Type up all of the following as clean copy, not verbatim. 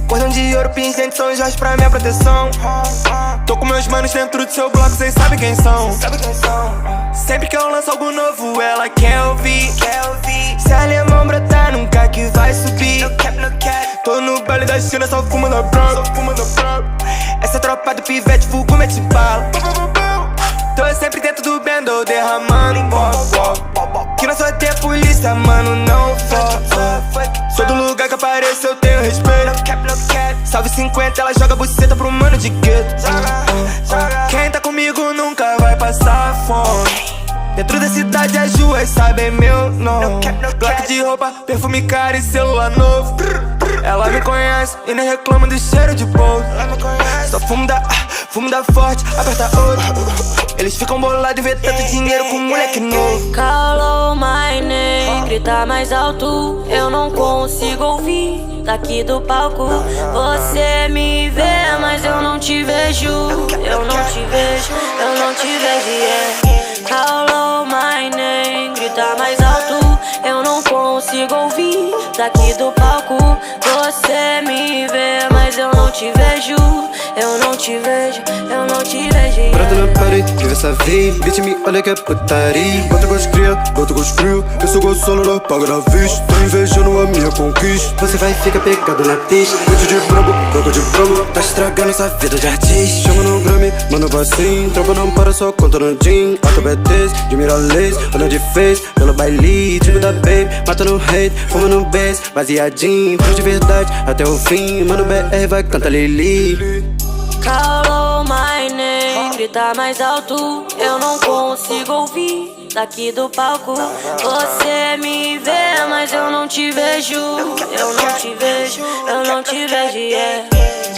Cordão de ouro, pingente, São Jorge pra minha proteção. Tô com meus manos dentro do seu bloco, cês sabem quem são. Sempre que eu lanço algo novo, ela quer ouvir. Se alemão brotar, nunca que vai subir. Tô no baile da China, só fumando a brava. Essa tropa do pivete, vulgo mete bala. Tô sempre dentro do bando, derramando que não sou de polícia, mano, não for. Sou do lugar que apareço, eu tenho respeito. Salve 50, ela joga buceta pro mano de gueto. Quem tá comigo nunca vai passar fome. Dentro da cidade as ruas sabem meu nome. Placa de roupa, perfume caro e celular novo. Ela me conhece e nem reclama do cheiro de bolso. Só fumo da forte, aperta ouro. Eles ficam bolados e vê tanto dinheiro com moleque novo. Call my name, grita mais alto, eu não consigo ouvir daqui do palco. Você me vê, mas eu não te vejo. Eu não te vejo, eu não te vejo, yeah. Call my name, grita mais alto, eu não consigo ouvir daqui do palco. Você me vê, mas eu não te vejo. Eu não te vejo, eu não te vejo. Prata na parede, vive essa vida. Bitch, me olha que é putaria. Bota com as cria, bota com os crio. Eu sou gozolo, não pago na vista. Tô invejando a minha conquista. Você vai ficar pegado na pista. Muito de brabo, broco de promo. Tá estragando essa vida de artista. Chama no Grammy, mano vacim. Tropa não para, só conta no jean. Auto BTs, de miralês, olhando de face. Pelo baile, tipo da baby. Mata no hate, fuma no bass. Baseadinho, pro de verdade, até o fim. Mano BR vai cantar Lili. Call my name, grita mais alto, eu não consigo ouvir daqui do palco. Você me vê, mas eu não te vejo. Eu não te vejo, eu não te vejo, yeah.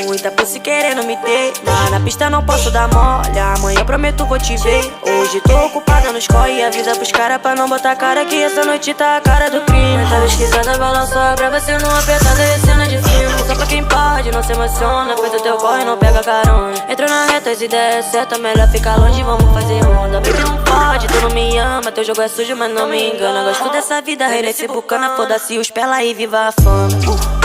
Muita pussy querendo me ter, mas na pista não posso dar mole. Amanhã prometo vou te ver. Hoje tô ocupada no score, avisa pros caras pra não botar cara que essa noite tá a cara do crime. Tá pesquisada, balança pra você não apertada e cena de filme. Só pra quem pode, não se emociona, pois o teu corre não pega carona. Entrou na reta, as ideias certas, melhor ficar longe, vamos fazer onda. Baby não pode, tu não me ama, teu jogo é sujo, mas não me engana. Gosto dessa vida, rei nesse bucana, foda-se os pela e viva a fama.